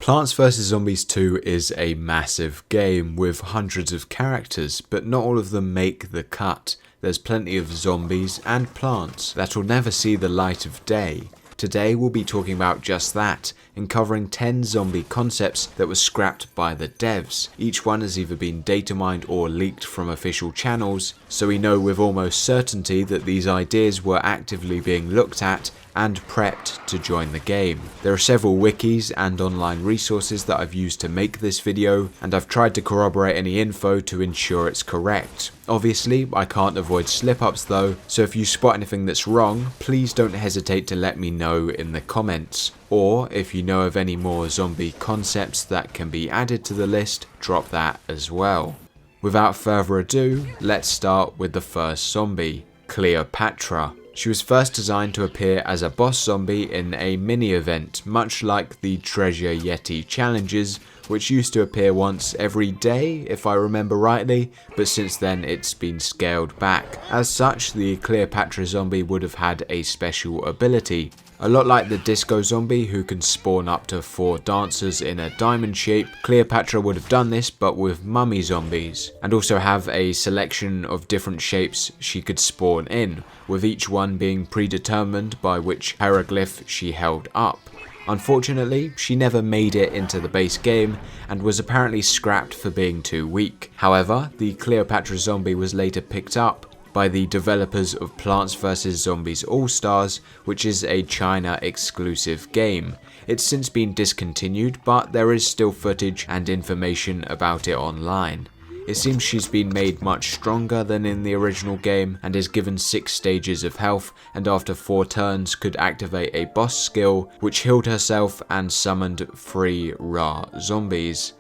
Plants vs Zombies 2 is a massive game with hundreds of characters, but not all of them make the cut. There's plenty of zombies and plants that will never see the light of day. Today we'll be talking about just that, and covering 10 zombie concepts that were scrapped by the devs. Each one has either been data mined or leaked from official channels, so we know with almost certainty that these ideas were actively being looked at and prepped to join the game. There are several wikis and online resources that I've used to make this video, and I've tried to corroborate any info to ensure it's correct. Obviously, I can't avoid slip-ups though, so if you spot anything that's wrong, please don't hesitate to let me know in the comments. Or, if you know of any more zombie concepts that can be added to the list, drop that as well. Without further ado, let's start with the first zombie, Cleopatra. She was first designed to appear as a boss zombie in a mini-event, much like the Treasure Yeti challenges, which used to appear once every day, if I remember rightly, but since then it's been scaled back. As such, the Cleopatra zombie would have had a special ability. A lot like the disco zombie, who can spawn up to 4 dancers in a diamond shape, Cleopatra would have done this but with mummy zombies, and also have a selection of different shapes she could spawn in, with each one being predetermined by which hieroglyph she held up. Unfortunately, she never made it into the base game and was apparently scrapped for being too weak. However, the Cleopatra zombie was later picked up by the developers of Plants vs Zombies All-Stars, which is a China exclusive game. It's since been discontinued, but there is still footage and information about it online. It seems she's been made much stronger than in the original game and is given 6 stages of health, and after 4 turns could activate a boss skill which healed herself and summoned 3 raw zombies.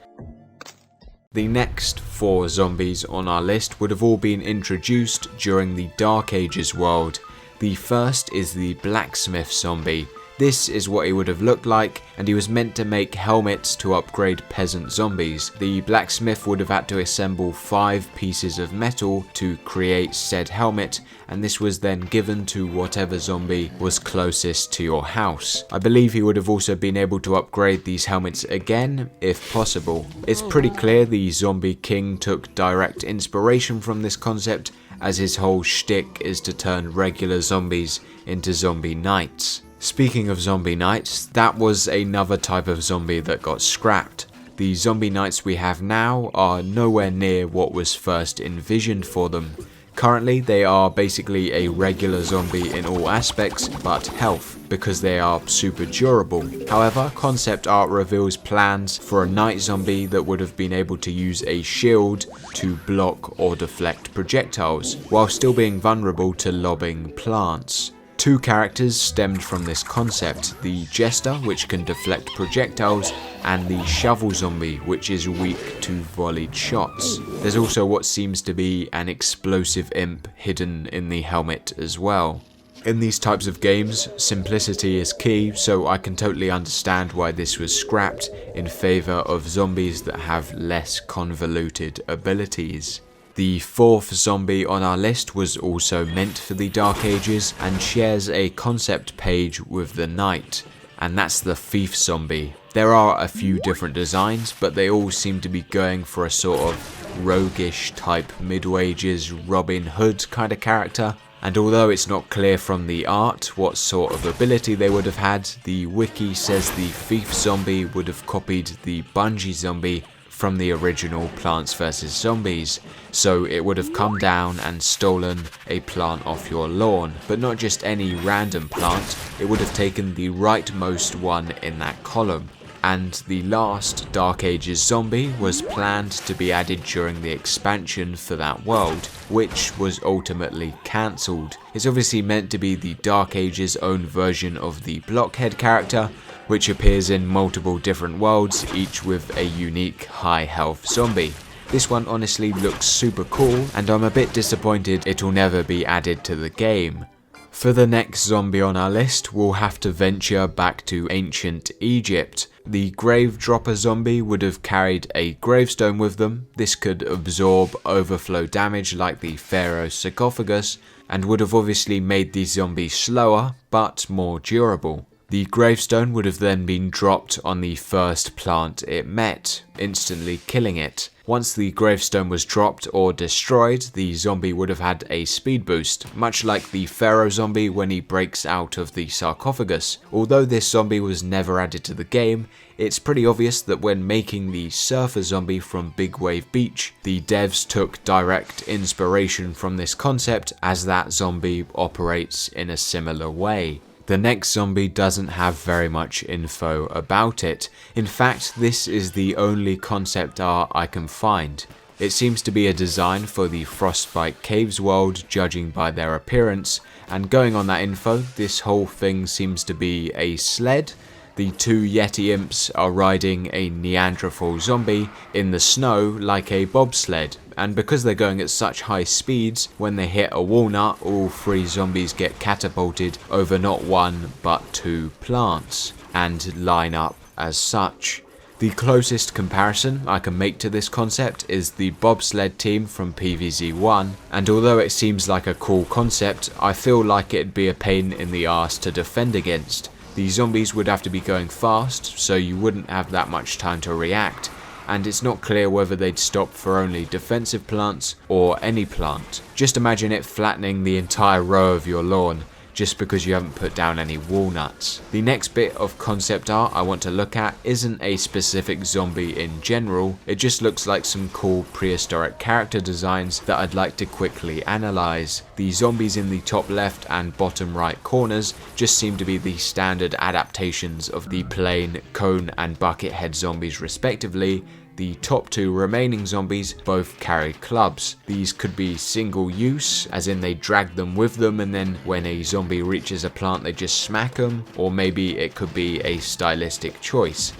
The next 4 zombies on our list would have all been introduced during the Dark Ages world. The first is the blacksmith zombie. This is what he would have looked like, and he was meant to make helmets to upgrade peasant zombies. The blacksmith would have had to assemble 5 pieces of metal to create said helmet, and this was then given to whatever zombie was closest to your house. I believe he would have also been able to upgrade these helmets again, if possible. It's pretty clear the Zombie King took direct inspiration from this concept, as his whole shtick is to turn regular zombies into zombie knights. Speaking of zombie knights, that was another type of zombie that got scrapped. The zombie knights we have now are nowhere near what was first envisioned for them. Currently they are basically a regular zombie in all aspects but health, because they are super durable. However, concept art reveals plans for a knight zombie that would have been able to use a shield to block or deflect projectiles, while still being vulnerable to lobbing plants. 2 characters stemmed from this concept, the Jester, which can deflect projectiles, and the Shovel Zombie, which is weak to volleyed shots. There's also what seems to be an explosive imp hidden in the helmet as well. In these types of games, simplicity is key, so I can totally understand why this was scrapped in favour of zombies that have less convoluted abilities. The 4th zombie on our list was also meant for the Dark Ages and shares a concept page with the Knight, and that's the Thief zombie. There are a few different designs, but they all seem to be going for a sort of roguish type Middle Ages Robin Hood kind of character. And although it's not clear from the art what sort of ability they would have had, the wiki says the Thief zombie would have copied the Bungee zombie from the original Plants vs Zombies, so it would have come down and stolen a plant off your lawn, but not just any random plant, it would have taken the rightmost one in that column. And the last Dark Ages zombie was planned to be added during the expansion for that world, which was ultimately cancelled. It's obviously meant to be the Dark Ages own version of the Blockhead character, which appears in multiple different worlds, each with a unique high health zombie. This one honestly looks super cool, and I'm a bit disappointed it'll never be added to the game. For the next zombie on our list, we'll have to venture back to ancient Egypt. The Grave Dropper zombie would have carried a gravestone with them. This could absorb overflow damage like the Pharaoh's sarcophagus, and would have obviously made these zombies slower, but more durable. The gravestone would have then been dropped on the first plant it met, instantly killing it. Once the gravestone was dropped or destroyed, the zombie would have had a speed boost, much like the Pharaoh zombie when he breaks out of the sarcophagus. Although this zombie was never added to the game, it's pretty obvious that when making the surfer zombie from Big Wave Beach, the devs took direct inspiration from this concept, as that zombie operates in a similar way. The next zombie doesn't have very much info about it. In fact, this is the only concept art I can find. It seems to be a design for the Frostbite Caves world, judging by their appearance, and going on that info, this whole thing seems to be a sled. The two Yeti imps are riding a Neanderthal zombie in the snow like a bobsled, and because they're going at such high speeds, when they hit a walnut, all three zombies get catapulted over not one but two plants, and line up as such. The closest comparison I can make to this concept is the bobsled team from PvZ1, and although it seems like a cool concept, I feel like it'd be a pain in the arse to defend against. The zombies would have to be going fast, so you wouldn't have that much time to react, and it's not clear whether they'd stop for only defensive plants or any plant. Just imagine it flattening the entire row of your lawn, just because you haven't put down any walnuts. The next bit of concept art I want to look at isn't a specific zombie in general, it just looks like some cool prehistoric character designs that I'd like to quickly analyse. The zombies in the top left and bottom right corners just seem to be the standard adaptations of the plain cone and bucket head zombies respectively. The top two remaining zombies both carry clubs. These could be single use, as in they drag them with them and then when a zombie reaches a plant they just smack them, or maybe it could be a stylistic choice.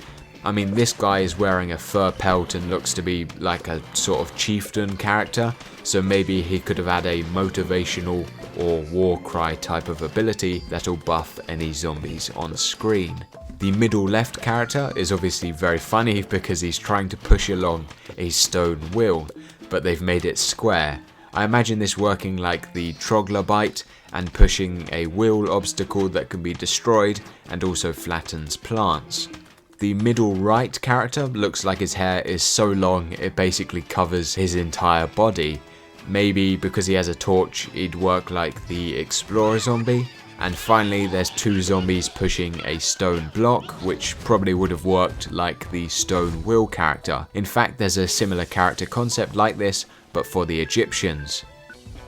I mean, this guy is wearing a fur pelt and looks to be like a sort of chieftain character, so maybe he could have had a motivational or war cry type of ability that'll buff any zombies on screen. The middle left character is obviously very funny because he's trying to push along a stone wheel, but they've made it square. I imagine this working like the troglodyte and pushing a wheel obstacle that can be destroyed and also flattens plants. The middle right character looks like his hair is so long it basically covers his entire body. Maybe because he has a torch he'd work like the explorer zombie. And finally there's two zombies pushing a stone block, which probably would have worked like the stone wheel character. In fact, there's a similar character concept like this, but for the Egyptians.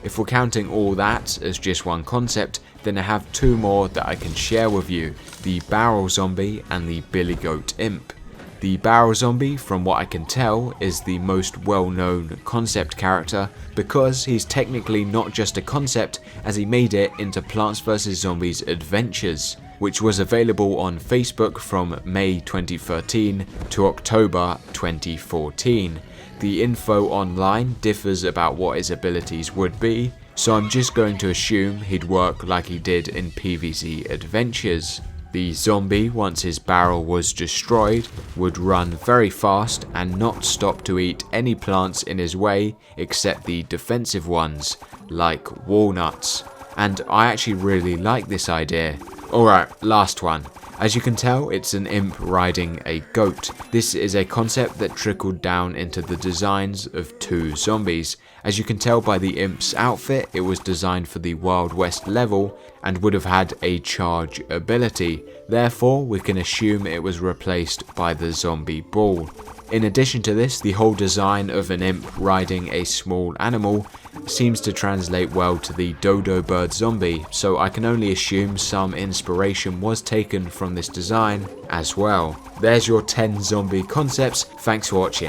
If we're counting all that as just one concept, then I have two more that I can share with you, the barrel zombie and the billy goat imp. The barrel zombie, from what I can tell, is the most well-known concept character because he's technically not just a concept, as he made it into Plants vs Zombies Adventures, which was available on Facebook from May 2013 to October 2014. The info online differs about what his abilities would be, so I'm just going to assume he'd work like he did in PvZ Adventures. The zombie, once his barrel was destroyed, would run very fast and not stop to eat any plants in his way except the defensive ones, like walnuts. And I actually really like this idea. Alright, last one. As you can tell, it's an imp riding a goat. This is a concept that trickled down into the designs of two zombies. As you can tell by the imp's outfit, it was designed for the Wild West level and would have had a charge ability. Therefore, we can assume it was replaced by the zombie ball. In addition to this, the whole design of an imp riding a small animal seems to translate well to the dodo bird zombie, so I can only assume some inspiration was taken from this design as well. There's your 10 zombie concepts. Thanks for watching.